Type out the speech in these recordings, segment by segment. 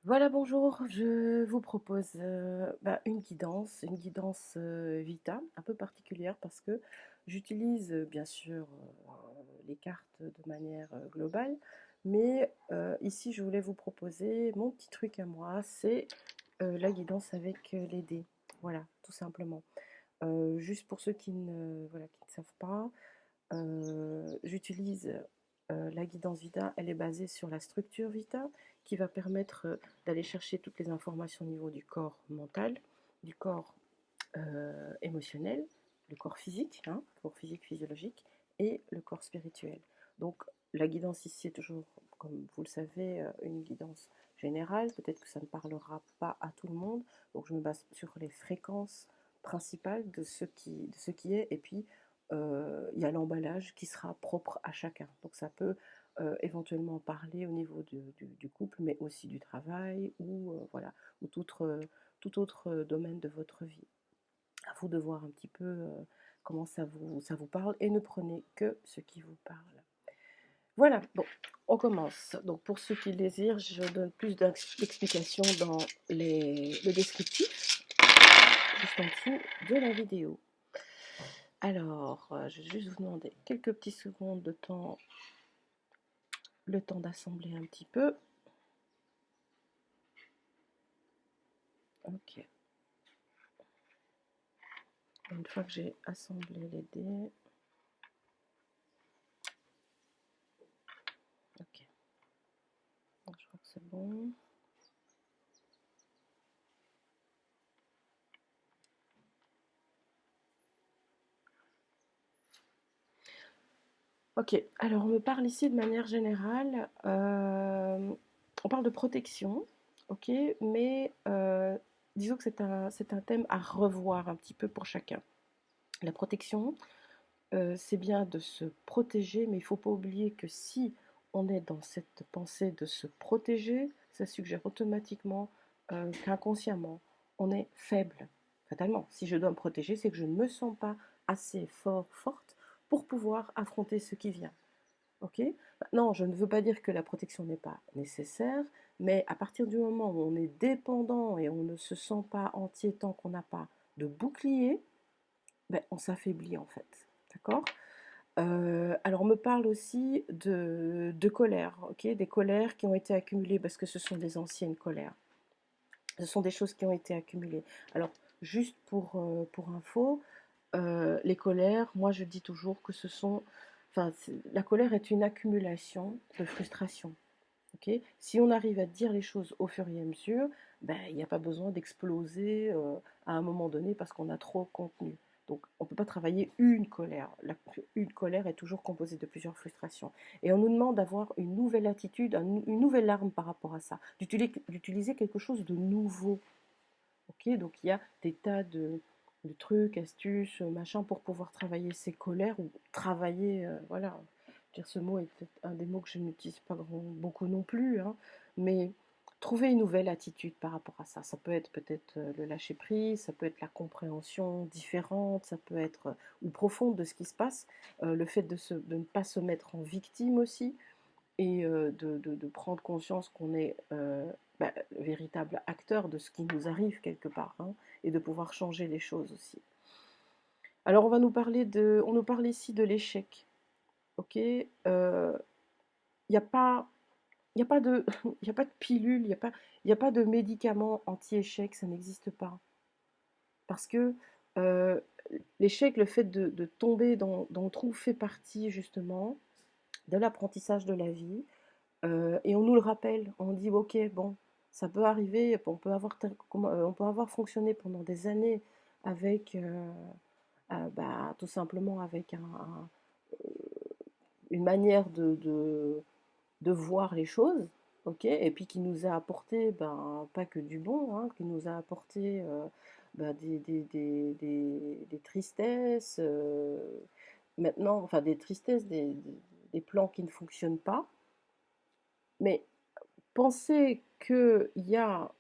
Voilà, bonjour, je vous propose une guidance Vita, un peu particulière parce que j'utilise bien sûr les cartes de manière globale, mais ici je voulais vous proposer mon petit truc à moi, c'est la guidance avec les dés. Voilà, tout simplement. Juste pour ceux voilà, qui ne savent pas, j'utilise la guidance Vita, elle est basée sur la structure Vita qui va permettre d'aller chercher toutes les informations au niveau du corps mental, du corps émotionnel, le corps physique, hein, corps physique physiologique et le corps spirituel. Donc la guidance ici est toujours, comme vous le savez, une guidance générale. Peut-être que ça ne parlera pas à tout le monde. Donc je me base sur les fréquences principales de ce qui est. Et puis il y a l'emballage qui sera propre à chacun. Donc ça peut éventuellement parler au niveau du couple, mais aussi du travail ou voilà, ou tout autre domaine de votre vie. À vous de voir un petit peu comment ça vous parle et ne prenez que ce qui vous parle. Voilà, bon, on commence. Donc pour ceux qui le désirent, je donne plus d'explications dans le descriptif, juste en dessous de la vidéo. Alors, je vais juste vous demander quelques petites secondes de temps, le temps d'assembler un petit peu. Ok. Une fois que j'ai assemblé les dés, ok. Donc, je crois que c'est bon. Ok, alors on me parle ici de manière générale, on parle de protection, ok, mais disons que c'est un thème à revoir un petit peu pour chacun. La protection, c'est bien de se protéger, mais il ne faut pas oublier que si on est dans cette pensée de se protéger, ça suggère automatiquement qu'inconsciemment, on est faible, fatalement. Si je dois me protéger, c'est que je ne me sens pas assez fort, forte pour pouvoir affronter ce qui vient. Ok. Non, je ne veux pas dire que la protection n'est pas nécessaire, mais à partir du moment où on est dépendant et on ne se sent pas entier tant qu'on n'a pas de bouclier, ben, on s'affaiblit en fait. D'accord. Alors on me parle aussi de colère, ok, des colères qui ont été accumulées parce que ce sont des anciennes colères. Ce sont des choses qui ont été accumulées. Alors, juste pour info, les colères, moi je dis toujours que ce sont. Enfin, la colère est une accumulation de frustration. Okay, si on arrive à dire les choses au fur et à mesure, ben, il n'y a pas besoin d'exploser à un moment donné parce qu'on a trop contenu. Donc on ne peut pas travailler une colère. Une colère est toujours composée de plusieurs frustrations. Et on nous demande d'avoir une nouvelle attitude, une nouvelle arme par rapport à ça, d'utiliser quelque chose de nouveau. Okay, donc il y a des tas de trucs, astuces, machin pour pouvoir travailler ses colères ou travailler, voilà. Dire ce mot est peut-être un des mots que je n'utilise pas beaucoup non plus, hein, mais trouver une nouvelle attitude par rapport à ça. Ça peut être peut-être le lâcher prise, ça peut être la compréhension différente, ça peut être ou profonde de ce qui se passe, le fait de ne pas se mettre en victime aussi, et de prendre conscience qu'on est véritable acteur de ce qui nous arrive quelque part, hein, et de pouvoir changer les choses aussi. Alors on nous parle ici de l'échec, ok. Il n'y a pas, il y a pas de, il y a pas de pilule, il y a pas de médicament anti-échec, ça n'existe pas, parce que euh, l'échec, le fait de tomber dans le trou fait partie justement de l'apprentissage de la vie. Et on nous le rappelle, on dit ok, bon, ça peut arriver, on peut avoir fonctionné pendant des années avec, tout simplement avec une manière de voir les choses, ok, et puis qui nous a apporté, ben, pas que du bon, hein, qui nous a apporté des tristesses, maintenant, enfin des tristesses, des plans qui ne fonctionnent pas, mais penser qu'il y a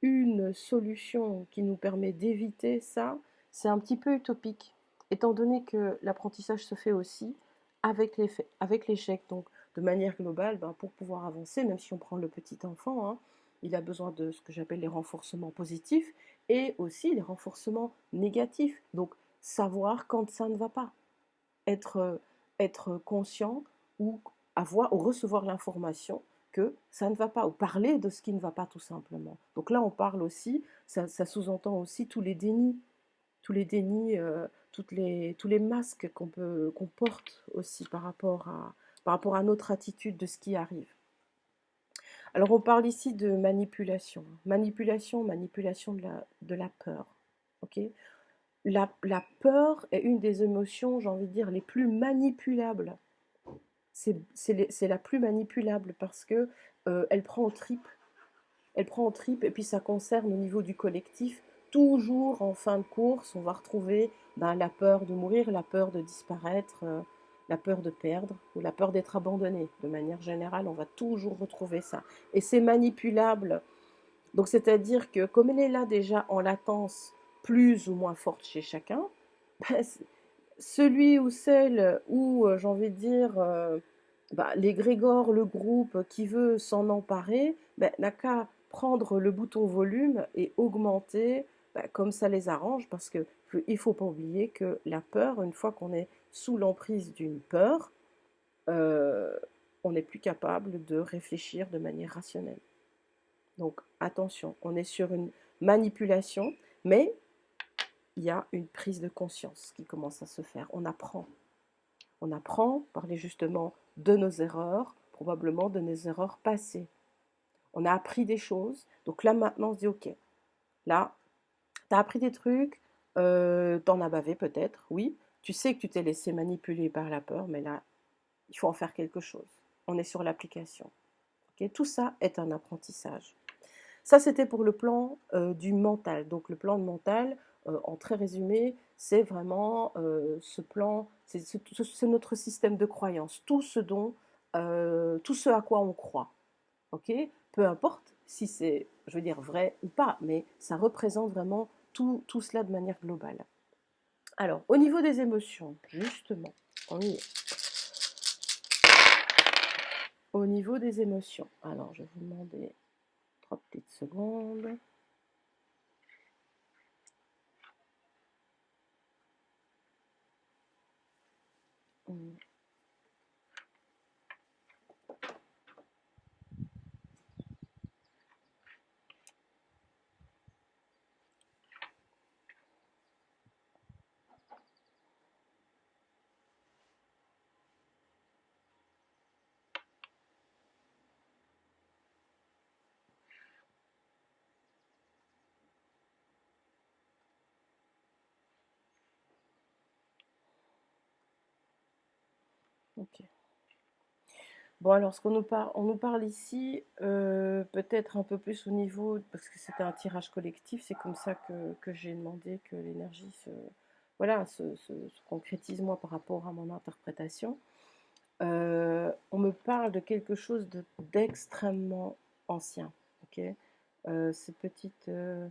une solution qui nous permet d'éviter ça, c'est un petit peu utopique, étant donné que l'apprentissage se fait aussi avec l'échec. Donc, de manière globale, ben, pour pouvoir avancer, même si on prend le petit enfant, hein, il a besoin de ce que j'appelle les renforcements positifs et aussi les renforcements négatifs. Donc, savoir quand ça ne va pas, être, être conscient ou avoir ou recevoir l'information que ça ne va pas, ou parler de ce qui ne va pas tout simplement. Donc là, on parle aussi, ça sous-entend aussi tous les dénis, tous les masques qu'on porte aussi par rapport à notre attitude de ce qui arrive. Alors on parle ici de manipulation. Manipulation de la peur. Ok. La peur est une des émotions, j'ai envie de dire, les plus manipulables. C'est la plus manipulable parce que elle prend aux tripes. Elle prend aux tripes et puis ça concerne au niveau du collectif. Toujours en fin de course, on va retrouver ben, la peur de mourir, la peur de disparaître, la peur de perdre ou la peur d'être abandonné. De manière générale, on va toujours retrouver ça. Et c'est manipulable. Donc c'est-à-dire que comme elle est là déjà en latence, plus ou moins forte chez chacun, ben, celui ou celle où, j'ai envie de dire, bah, l'égrégore, le groupe qui veut s'en emparer, ben, n'a qu'à prendre le bouton volume et augmenter ben, comme ça les arrange, parce qu'il ne faut pas oublier que la peur, une fois qu'on est sous l'emprise d'une peur, euh, on n'est plus capable de réfléchir de manière rationnelle. Donc attention, on est sur une manipulation, mais il y a une prise de conscience qui commence à se faire. On apprend. On apprend, parler justement de nos erreurs, probablement de nos erreurs passées. On a appris des choses, donc là maintenant on se dit ok, là, tu as appris des trucs, t'en as bavé peut-être, oui, tu sais que tu t'es laissé manipuler par la peur, mais là, il faut en faire quelque chose. On est sur l'application. Okay. Tout ça est un apprentissage. Ça, c'était pour le plan du mental. Donc le plan mental, en très résumé, c'est vraiment ce plan, c'est notre système de croyance, tout ce à quoi on croit. Ok. Peu importe si c'est, je veux dire, vrai ou pas, mais ça représente vraiment tout cela de manière globale. Alors, au niveau des émotions, justement, on y est. Au niveau des émotions, alors je vais vous demander 3 petites secondes. Ok. Bon, alors, on nous parle ici, peut-être un peu plus au niveau, parce que c'était un tirage collectif, c'est comme ça que j'ai demandé que l'énergie voilà, se concrétise moi par rapport à mon interprétation. On me parle de quelque chose d'extrêmement ancien. Ok. Euh, ces petites, euh,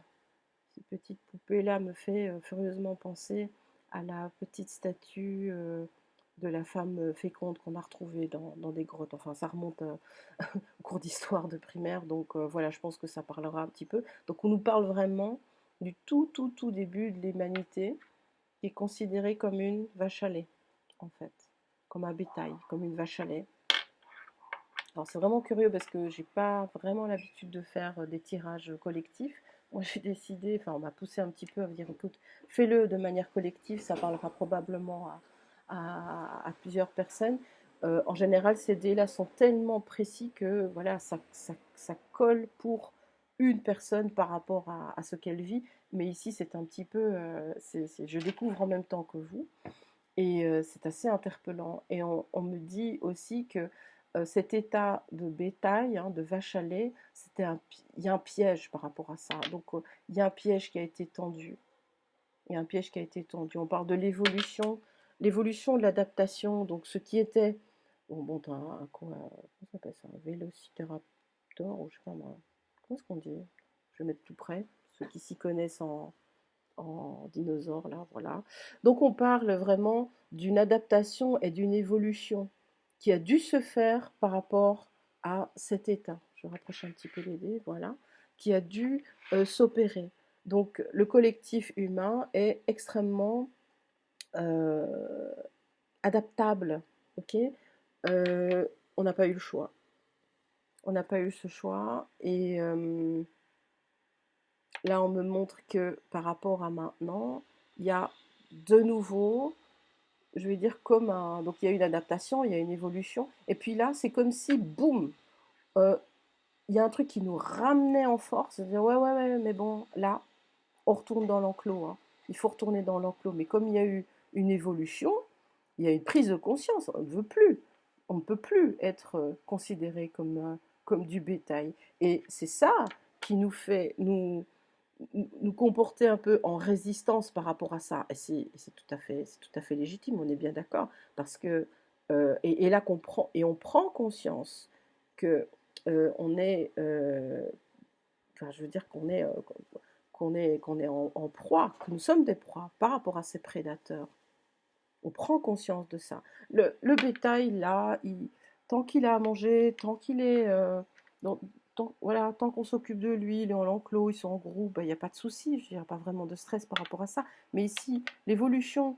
Ces petites poupées-là me fait furieusement penser à la petite statue de la femme féconde qu'on a retrouvée dans des grottes. Enfin, ça remonte au cours d'histoire de primaire, donc voilà, je pense que ça parlera un petit peu. Donc on nous parle vraiment du tout début de l'humanité, qui est considérée comme une vache à lait, en fait, comme un bétail, comme une vache à lait. Alors c'est vraiment curieux parce que j'ai pas vraiment l'habitude de faire des tirages collectifs. Moi j'ai décidé, enfin on m'a poussé un petit peu à me dire écoute, fais-le de manière collective, ça parlera probablement à plusieurs personnes. En général, ces dés-là sont tellement précis que voilà, ça colle pour une personne par rapport à ce qu'elle vit. Mais ici, c'est un petit peu, je découvre en même temps que vous. Et c'est assez interpellant. Et on me dit aussi que cet état de bétail, hein, de vache à lait, il y a un piège par rapport à ça. Donc il y a un piège qui a été tendu. Il y a un piège qui a été tendu. On parle de l'évolution de l'adaptation. Donc ce qui était, bon comment ça s'appelle ça, un vélociraptor, ou je sais pas moi, comment est-ce qu'on dit? Je vais mettre tout près, ceux qui s'y connaissent en dinosaures, là, voilà. Donc on parle vraiment d'une adaptation et d'une évolution qui a dû se faire par rapport à cet état. je rapproche un petit peu les dés, voilà, qui a dû s'opérer. Donc le collectif humain est extrêmement euh, adaptable, ok. On n'a pas eu le choix. On n'a pas eu ce choix et là on me montre que par rapport à maintenant, il y a de nouveau, je vais dire comme un, donc il y a une adaptation, il y a une évolution, et puis là c'est comme si boum, euh, il y a un truc qui nous ramenait en force, de dire ouais ouais ouais mais bon là on retourne dans l'enclos, hein. Il faut retourner dans l'enclos, mais comme il y a eu une évolution, il y a une prise de conscience, on ne veut plus, on ne peut plus être considéré comme du bétail, et c'est ça qui nous fait nous comporter un peu en résistance par rapport à ça. Et c'est tout à fait légitime, on est bien d'accord. Parce que, et là qu'on prend, et on prend conscience que on est, enfin, je veux dire qu'on est en proie, que nous sommes des proies par rapport à ces prédateurs. On prend conscience de ça. Le bétail, là, tant qu'il a à manger, tant qu'il est dans, voilà, tant qu'on s'occupe de lui, il est en enclos, ils sont en groupe, il n'y a pas de souci, je n'y a pas vraiment de stress par rapport à ça. Mais ici, l'évolution,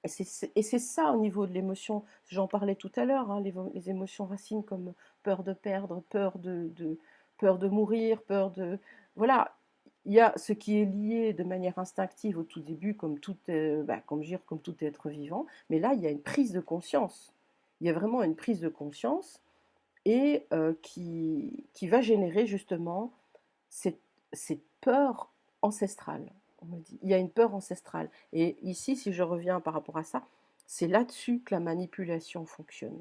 et c'est ça au niveau de l'émotion, j'en parlais tout à l'heure, hein, les émotions racines comme peur de perdre, peur de mourir, peur de... Voilà, il y a ce qui est lié de manière instinctive au tout début, comme tout, comme tout être vivant, mais là, il y a une prise de conscience. Il y a vraiment une prise de conscience et qui va générer justement cette, cette peur ancestrale. On me dit. Il y a une peur ancestrale. Et ici, si je reviens par rapport à ça, c'est là-dessus que la manipulation fonctionne.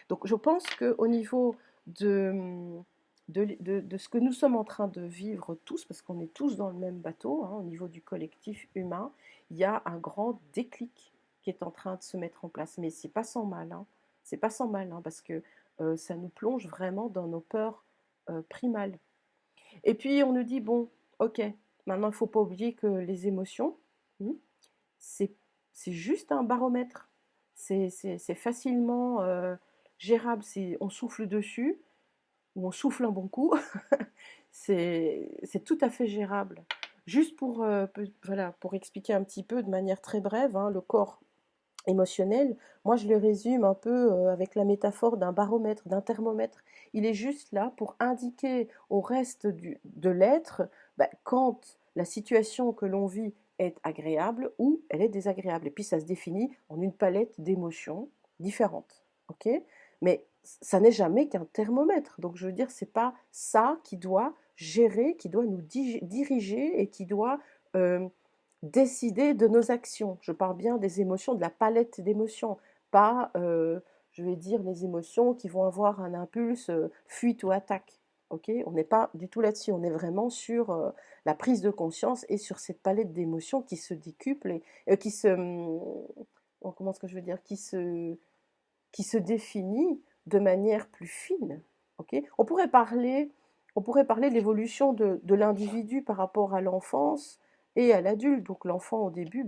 Donc je pense qu'au niveau de ce que nous sommes en train de vivre tous, parce qu'on est tous dans le même bateau, hein, au niveau du collectif humain, il y a un grand déclic qui est en train de se mettre en place. Mais c'est pas sans mal, hein. C'est pas sans mal, hein, parce que ça nous plonge vraiment dans nos peurs primales. Et puis on nous dit, bon, ok, maintenant il ne faut pas oublier que les émotions, hmm, c'est c'est juste un baromètre. C'est facilement gérable. On souffle dessus, ou on souffle un bon coup, c'est tout à fait gérable. Juste pour, voilà, pour expliquer un petit peu de manière très brève, hein, le corps émotionnel, moi je le résume un peu avec la métaphore d'un baromètre, d'un thermomètre. Il est juste là pour indiquer au reste de l'être quand la situation que l'on vit est agréable ou elle est désagréable. Et puis ça se définit en une palette d'émotions différentes. Ok. Mais ça n'est jamais qu'un thermomètre. Donc je veux dire, c'est pas ça qui doit gérer, qui doit nous diriger et qui doit décider de nos actions. Je parle bien des émotions, de la palette d'émotions, pas, je vais dire, les émotions qui vont avoir un impulse fuite ou attaque. Ok. On n'est pas du tout là-dessus, on est vraiment sur la prise de conscience et sur cette palette d'émotions qui se décuple et qui se... comment est-ce que je veux dire qui se définit de manière plus fine. Ok. On pourrait parler de l'évolution de l'individu par rapport à l'enfance et à l'adulte. Donc l'enfant au début,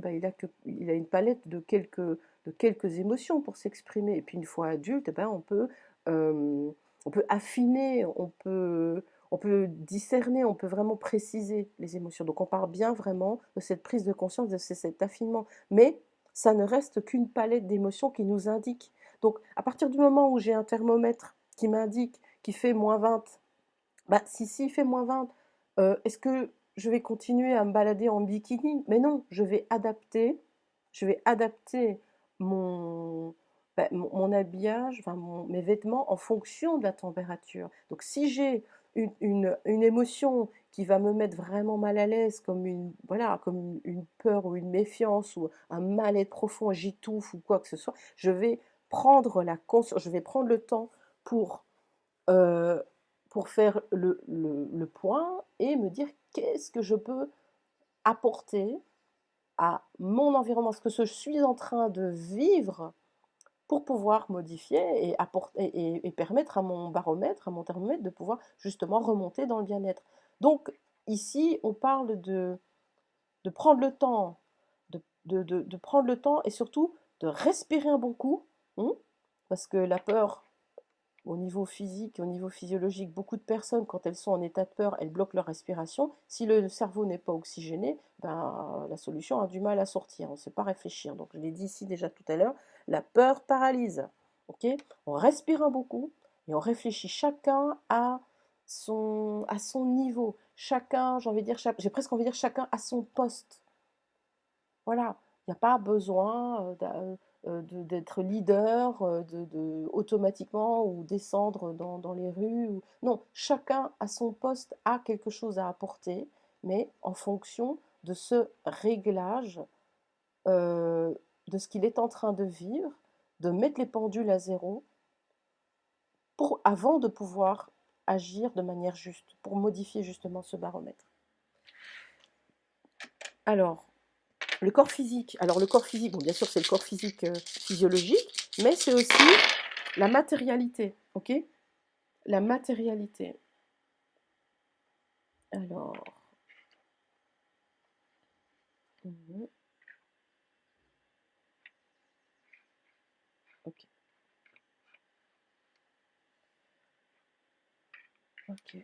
il a une palette de quelques émotions pour s'exprimer. Et puis une fois adulte, on peut affiner, on peut discerner, on peut vraiment préciser les émotions. Donc on parle bien vraiment de cette prise de conscience, de cet affinement. Mais ça ne reste qu'une palette d'émotions qui nous indique. Donc à partir du moment où j'ai un thermomètre qui m'indique qu'il fait -20, si il fait -20, est-ce que je vais continuer à me balader en bikini? Mais non, je vais adapter mon, mon habillage, enfin mes vêtements en fonction de la température. Donc si j'ai une émotion qui va me mettre vraiment mal à l'aise, comme voilà, comme une peur ou une méfiance ou un mal-être profond, j'étouffe ou quoi que ce soit, je vais prendre le temps pour euh, pour faire le point et me dire qu'est-ce que je peux apporter à mon environnement, ce que je suis en train de vivre pour pouvoir modifier et, apporter, et permettre à mon baromètre, à mon thermomètre de pouvoir justement remonter dans le bien-être. Donc ici, on parle de prendre le temps, de prendre le temps et surtout de respirer un bon coup, hein, parce que la peur, au niveau physique, au niveau physiologique, beaucoup de personnes, quand elles sont en état de peur, elles bloquent leur respiration. Si le cerveau n'est pas oxygéné, ben, la solution a du mal à sortir. On ne sait pas réfléchir. Donc, je l'ai dit ici déjà tout à l'heure, la peur paralyse. Ok. On respire un beaucoup et on réfléchit chacun à son niveau. Chacun, j'ai envie de dire, j'ai presque envie de dire chacun à son poste. Voilà, il n'y a pas besoin d'être leader, automatiquement ou descendre dans les rues. Non, chacun à son poste a quelque chose à apporter, mais en fonction de ce réglage, euh, de ce qu'il est en train de vivre, de mettre les pendules à zéro avant de pouvoir agir de manière juste, pour modifier justement ce baromètre. Alors, le corps physique, bon, bien sûr, c'est le corps physique physiologique, mais c'est aussi la matérialité, ok? La matérialité. Alors, mhm, ok, ok,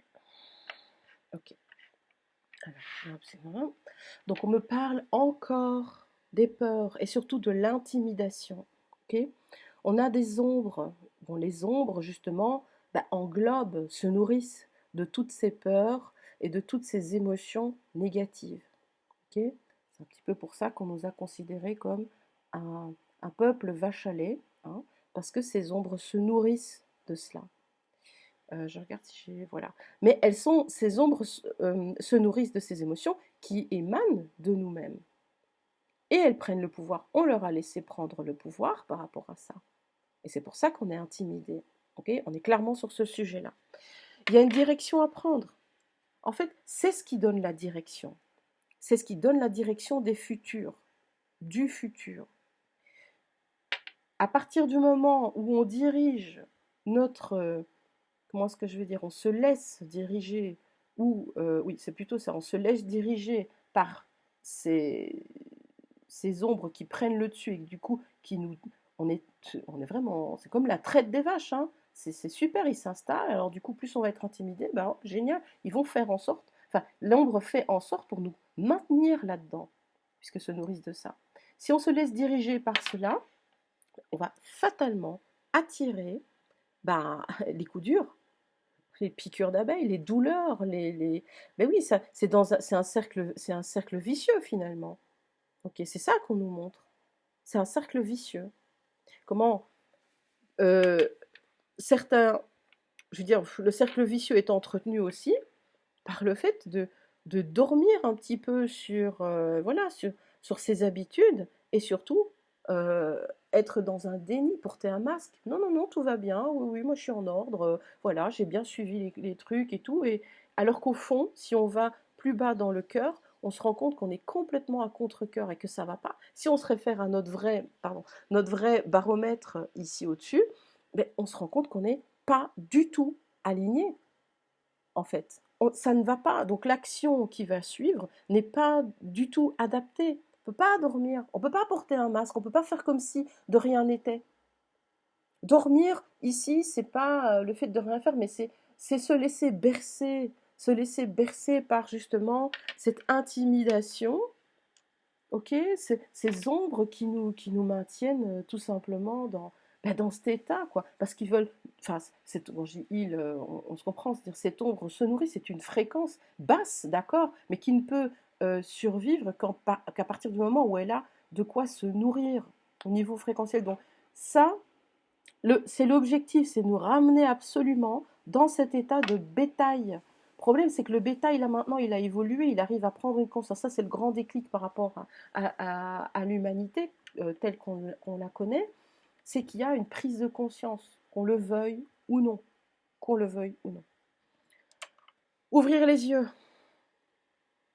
ok. Alors, c'est bon. Donc, on me parle encore des peurs et surtout de l'intimidation, ok? On a des ombres. Bon, les ombres, justement, bah, englobent, se nourrissent de toutes ces peurs et de toutes ces émotions négatives. Okay. C'est un petit peu pour ça qu'on nous a considérés comme un peuple vache à lait, hein, parce que ces ombres se nourrissent de cela. Je regarde si j'ai... Voilà. Mais ces ombres se nourrissent de ces émotions qui émanent de nous-mêmes. Et elles prennent le pouvoir. On leur a laissé prendre le pouvoir par rapport à ça. Et c'est pour ça qu'on est intimidé. Okay. On est clairement sur ce sujet-là. Il y a une direction à prendre. En fait, c'est ce qui donne la direction. C'est ce qui donne la direction des futurs, du futur. À partir du moment où on dirige notre, comment est-ce que je vais dire, on se laisse diriger, ou oui, c'est plutôt ça, on se laisse diriger par ces, ces ombres qui prennent le dessus et du coup, on est, on est vraiment, c'est comme la traite des vaches, hein. C'est super, ils s'installent, alors du coup, plus on va être intimidé, ben, génial, ils vont faire en sorte, enfin, l'ombre fait en sorte pour nous maintenir là-dedans, puisque se nourrissent de ça. Si on se laisse diriger par cela, on va fatalement attirer ben, les coups durs, les piqûres d'abeilles, les douleurs, Mais oui, ça, c'est un cercle vicieux finalement. Ok, c'est ça qu'on nous montre. C'est un cercle vicieux. Comment euh, certains, je veux dire, le cercle vicieux est entretenu aussi par le fait de dormir un petit peu voilà, sur ses habitudes et surtout être dans un déni, porter un masque. Non, non, non, tout va bien, oui, oui, moi je suis en ordre, voilà, j'ai bien suivi les trucs et tout. Et, alors qu'au fond, si on va plus bas dans le cœur, on se rend compte qu'on est complètement à contre-cœur et que ça va pas. Si on se réfère à notre vrai baromètre ici au-dessus, ben, on se rend compte qu'on n'est pas du tout aligné en fait. Ça ne va pas. Donc l'action qui va suivre n'est pas du tout adaptée. On ne peut pas dormir, on ne peut pas porter un masque, on ne peut pas faire comme si de rien n'était. Dormir, ici, c'est pas le fait de rien faire, mais c'est se laisser bercer par justement cette intimidation, ok, ces ombres qui nous maintiennent tout simplement dans cet état, quoi. Parce qu'ils veulent, enfin, bon, je dis ils, on se comprend, c'est-à-dire cette ombre se nourrit, c'est une fréquence basse, d'accord, mais qui ne peut survivre qu'à partir du moment où elle a de quoi se nourrir au niveau fréquentiel. Donc ça, c'est l'objectif, c'est nous ramener absolument dans cet état de bétail. Le problème, c'est que le bétail, là maintenant, il a évolué, il arrive à prendre une conscience. Ça, c'est le grand déclic par rapport à l'humanité telle qu'on la connaît, c'est qu'il y a une prise de conscience, qu'on le veuille ou non. Qu'on le veuille ou non. Ouvrir les yeux,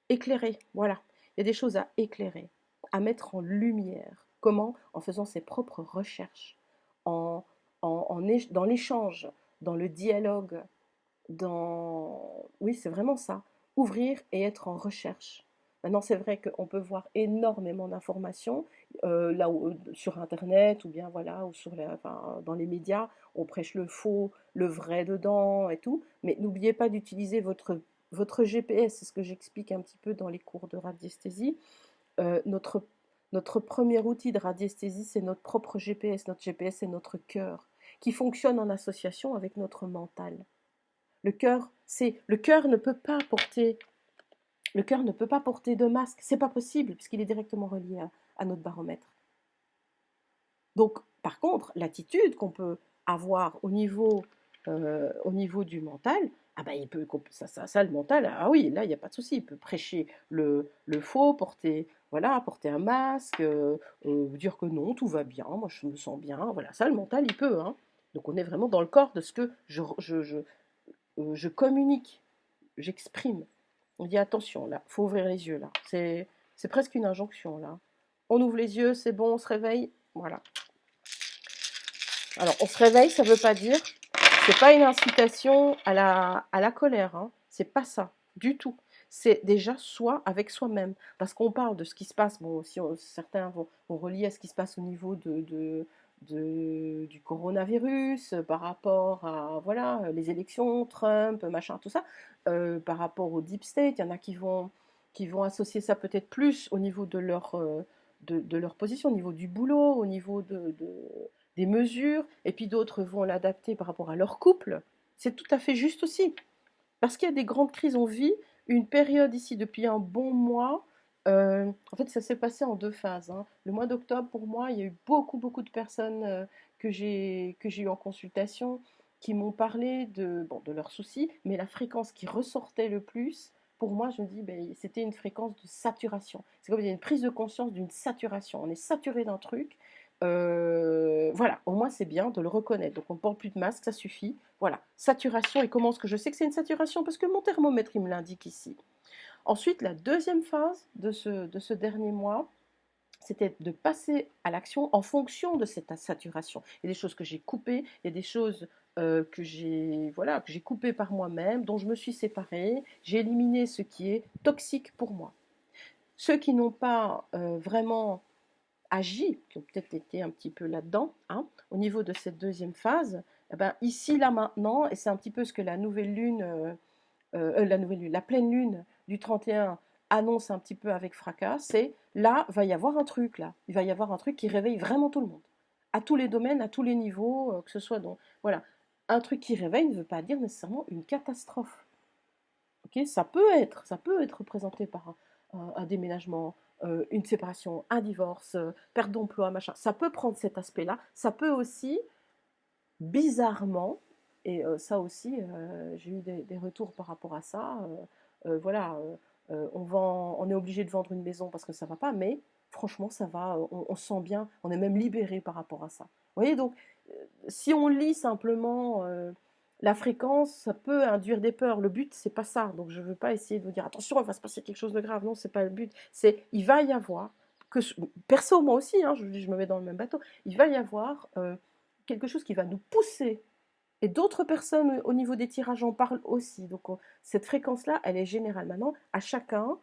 éclairer, voilà. Il y a des choses à éclairer, à mettre en lumière. Comment? En faisant ses propres recherches, en, dans l'échange, dans le dialogue, dans... Oui, c'est vraiment ça. Ouvrir et être en recherche. Maintenant, c'est vrai qu'on peut voir énormément d'informations là où, sur Internet ou bien voilà, ou enfin, dans les médias, on prêche le faux, le vrai dedans et tout. Mais n'oubliez pas d'utiliser votre GPS, c'est ce que j'explique un petit peu dans les cours de radiesthésie. Notre premier outil de radiesthésie, c'est notre propre GPS. Notre GPS, c'est notre cœur, qui fonctionne en association avec notre mental. Le cœur ne peut pas porter le cœur ne peut pas porter de masque, c'est pas possible puisqu'il est directement relié à notre baromètre. Donc, par contre, l'attitude qu'on peut avoir au niveau du mental, ah ben, ça, le mental, ah oui, là, il n'y a pas de souci. Il peut prêcher le faux, porter un masque, dire que non, tout va bien, moi je me sens bien. Voilà, ça, le mental, il peut. Hein. Donc, on est vraiment dans le corps de ce que je communique, j'exprime. On dit attention, là, faut ouvrir les yeux, là. C'est presque une injonction, là. On ouvre les yeux, c'est bon, on se réveille. Voilà. Alors, on se réveille, ça ne veut pas dire, c'est pas une incitation à la colère, hein. C'est pas ça, du tout. C'est déjà soi avec soi-même. Parce qu'on parle de ce qui se passe, bon, certains vont relier à ce qui se passe au niveau du coronavirus, par rapport à voilà, les élections, Trump, machin, tout ça, par rapport au deep state, il y en a qui vont associer ça peut-être plus au niveau de leur position, au niveau du boulot, au niveau des mesures, et puis d'autres vont l'adapter par rapport à leur couple. C'est tout à fait juste aussi. Parce qu'il y a des grandes crises, on vit une période ici depuis un bon mois. En fait, ça s'est passé en deux phases. Hein. Le mois d'octobre, pour moi, il y a eu beaucoup de personnes que j'ai eu en consultation qui m'ont parlé bon, de leurs soucis, mais la fréquence qui ressortait le plus, pour moi, je me dis, ben, c'était une fréquence de saturation. C'est comme il y a une prise de conscience d'une saturation. On est saturé d'un truc. Voilà, au moins c'est bien de le reconnaître. Donc on ne porte plus de masque, ça suffit. Voilà, saturation. Et comment est-ce que je sais que c'est une saturation? Parce que mon thermomètre, il me l'indique ici. Ensuite, la deuxième phase de ce dernier mois, c'était de passer à l'action en fonction de cette saturation. Il y a des choses que j'ai coupées, il y a des choses que j'ai coupées par moi-même, dont je me suis séparée. J'ai éliminé ce qui est toxique pour moi. Ceux qui n'ont pas vraiment agi, qui ont peut-être été un petit peu là-dedans, hein, au niveau de cette deuxième phase, eh ben, ici, là, maintenant, et c'est un petit peu ce que la pleine lune du 31 annonce un petit peu avec fracas, c'est là, va y avoir un truc, là. Il va y avoir un truc qui réveille vraiment tout le monde. À tous les domaines, à tous les niveaux, que ce soit dans. Voilà. Un truc qui réveille ne veut pas dire nécessairement une catastrophe. Okay, ça peut être représenté par un déménagement, une séparation, un divorce, perte d'emploi, machin. Ça peut prendre cet aspect-là. Ça peut aussi, bizarrement, et ça aussi, j'ai eu des retours par rapport à ça. Voilà, on est obligé de vendre une maison parce que ça va pas, mais franchement, ça va, on se sent bien, on est même libéré par rapport à ça. Vous voyez, donc, si on lit simplement la fréquence, ça peut induire des peurs. Le but, c'est pas ça. Donc, je veux pas essayer de vous dire attention, il va se passer quelque chose de grave. Non, c'est pas le but. C'est il va y avoir que perso moi aussi, hein, je me mets dans le même bateau. Il va y avoir quelque chose qui va nous pousser. Et d'autres personnes au niveau des tirages en parlent aussi. Donc, cette fréquence-là, elle est générale. Maintenant, chacun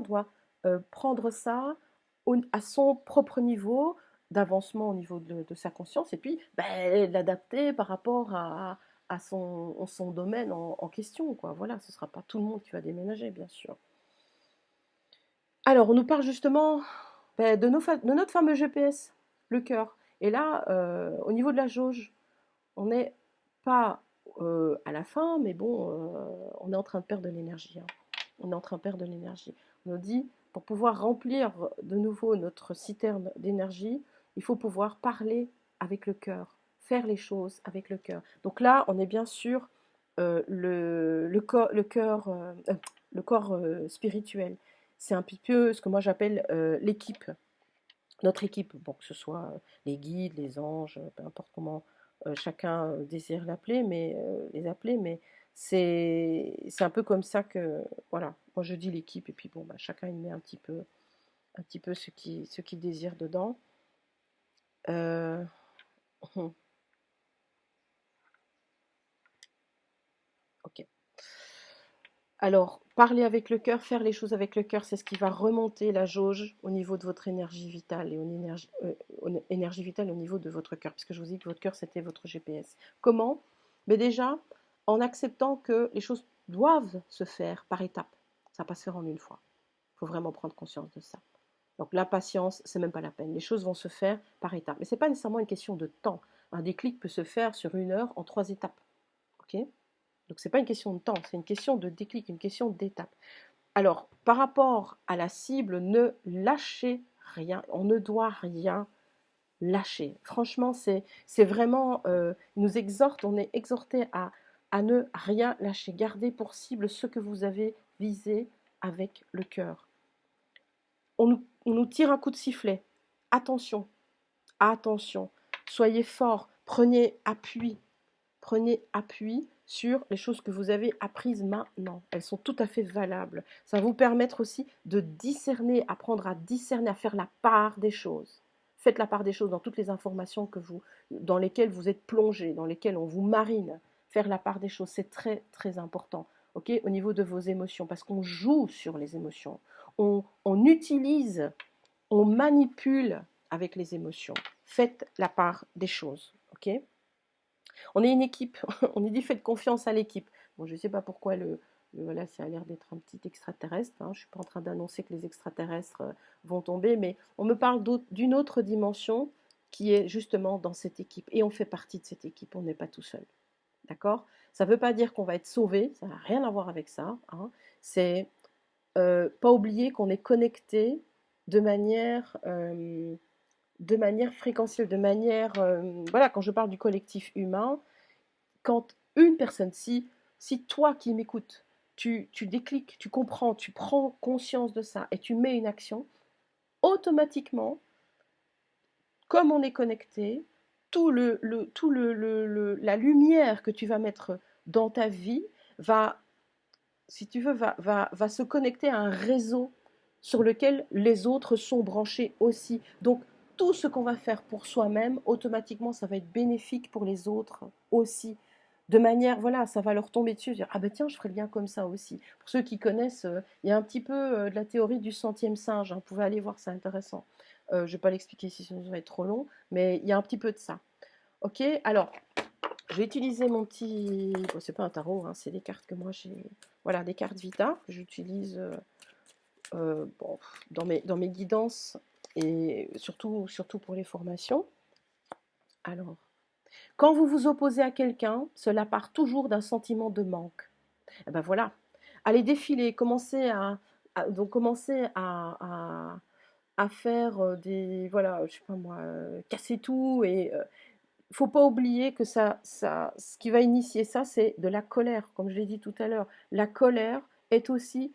doit prendre ça à son propre niveau d'avancement au niveau de sa conscience et puis ben, l'adapter par rapport à son domaine en question. Quoi. Voilà, ce ne sera pas tout le monde qui va déménager, bien sûr. Alors, on nous parle justement ben, de notre fameux GPS, le cœur. Et là, au niveau de la jauge, on n'est pas à la fin, mais bon, on est en train de perdre de l'énergie. Hein. On est en train de perdre de l'énergie. On nous dit, pour pouvoir remplir de nouveau notre citerne d'énergie, il faut pouvoir parler avec le cœur, faire les choses avec le cœur. Donc là, on est bien sûr le corps spirituel. C'est un petit peu ce que moi j'appelle l'équipe, notre équipe, bon, que ce soit les guides, les anges, peu importe comment chacun désire les appeler, mais c'est un peu comme ça que, voilà, moi je dis l'équipe, et puis bon, bah, chacun il met un petit peu ce qu'il désire dedans. Euh, ok. Alors, parler avec le cœur, faire les choses avec le cœur, c'est ce qui va remonter la jauge au niveau de votre énergie vitale et énergie vitale au niveau de votre cœur, puisque je vous dis que votre cœur, c'était votre GPS. Comment? Mais déjà, en acceptant que les choses doivent se faire par étapes. Ça ne va pas se faire en une fois. Il faut vraiment prendre conscience de ça. Donc la patience, c'est même pas la peine. Les choses vont se faire par étapes. Mais ce n'est pas nécessairement une question de temps. Un déclic peut se faire sur 1 heure en 3 étapes. Ok? Donc ce n'est pas une question de temps, c'est une question de déclic, une question d'étape. Alors, par rapport à la cible, ne lâchez rien. On ne doit rien lâcher. Franchement, c'est vraiment, nous exhorte, on est exhorté à ne rien lâcher. Gardez pour cible ce que vous avez visé avec le cœur. On nous tire un coup de sifflet. Attention, attention. Soyez forts, prenez appui sur les choses que vous avez apprises maintenant. Elles sont tout à fait valables. Ça va vous permettre aussi de discerner, apprendre à discerner, à faire la part des choses. Faites la part des choses dans toutes les informations dans lesquelles vous êtes plongé, dans lesquelles on vous marine. Faire la part des choses, c'est très très important. Okay, au niveau de vos émotions, parce qu'on joue sur les émotions. On utilise, on manipule avec les émotions. Faites la part des choses. Ok? On est une équipe, on est dit faites confiance à l'équipe. Bon, je ne sais pas pourquoi voilà, ça a l'air d'être un petit extraterrestre. Hein. Je ne suis pas en train d'annoncer que les extraterrestres vont tomber, mais on me parle d'une autre dimension qui est justement dans cette équipe. Et on fait partie de cette équipe, on n'est pas tout seul. D'accord? Ça ne veut pas dire qu'on va être sauvé, ça n'a rien à voir avec ça. Hein. C'est pas oublier qu'on est connecté de manière fréquentielle, voilà, quand je parle du collectif humain, quand une personne, si toi qui m'écoutes, tu décliques, tu comprends, tu prends conscience de ça et tu mets une action, automatiquement, comme on est connecté, la lumière que tu vas mettre dans ta vie va, si tu veux, va se connecter à un réseau sur lequel les autres sont branchés aussi. Donc, tout ce qu'on va faire pour soi-même, automatiquement, ça va être bénéfique pour les autres aussi. De manière, voilà, ça va leur tomber dessus, dire, ah ben tiens, je ferais bien comme ça aussi. Pour ceux qui connaissent, il y a un petit peu de la théorie du centième singe, hein, vous pouvez aller voir, c'est intéressant. Je ne vais pas l'expliquer ici, sinon ça va être trop long, mais il y a un petit peu de ça. Ok, alors, je vais utiliser mon petit, bon, c'est pas un tarot, hein, c'est des cartes que moi j'ai, voilà, des cartes Vita que j'utilise bon, dans mes guidances et surtout pour les formations. Alors, quand vous vous opposez à quelqu'un, cela part toujours d'un sentiment de manque. Et ben voilà, allez défiler, commencez à faire des, voilà, je sais pas moi, casser tout et faut pas oublier que ce qui va initier ça, c'est de la colère, comme je l'ai dit tout à l'heure. La colère est aussi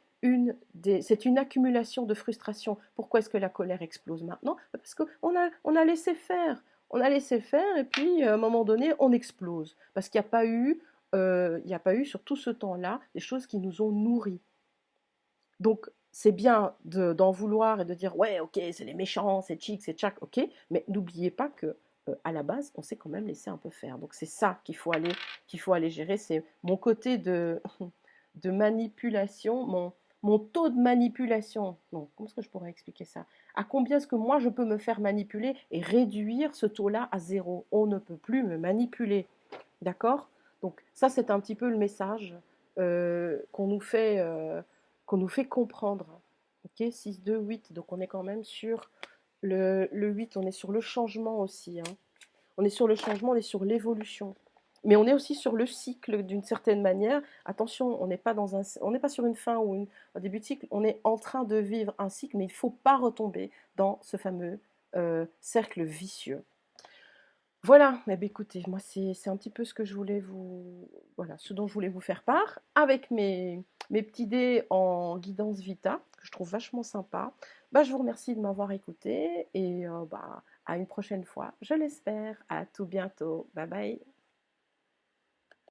c'est une accumulation de frustration. Pourquoi est-ce que la colère explose maintenant? Parce on a laissé faire. On a laissé faire et puis à un moment donné, on explose. Parce qu'il n'y a pas eu, il n'y a pas eu sur tout ce temps-là des choses qui nous ont nourris. Donc, c'est bien d'en vouloir et de dire ouais, ok, c'est les méchants, c'est chic, c'est tchac, ok, mais n'oubliez pas que à la base, on s'est quand même laissé un peu faire. Donc, c'est ça qu'il faut aller gérer. C'est mon côté de manipulation, mon taux de manipulation. Non, comment est-ce que je pourrais expliquer ça? À combien est-ce que moi je peux me faire manipuler et réduire ce taux-là à 0? On ne peut plus me manipuler. D'accord? Donc, ça, c'est un petit peu le message qu'on nous fait comprendre. Ok, 6, 2, 8. Donc on est quand même sur le 8, on est sur le changement aussi. Hein. On est sur le changement, on est sur l'évolution. Mais on est aussi sur le cycle d'une certaine manière. Attention, on n'est pas sur une fin ou un début de cycle, on est en train de vivre un cycle, mais il ne faut pas retomber dans ce fameux cercle vicieux. Voilà, eh bien, écoutez, moi c'est un petit peu ce que je voulais voilà, ce dont je voulais vous faire part, avec mes petits dés en guidance Vita, que je trouve vachement sympa. Bah, je vous remercie de m'avoir écouté et bah, à une prochaine fois, je l'espère. À tout bientôt. Bye bye.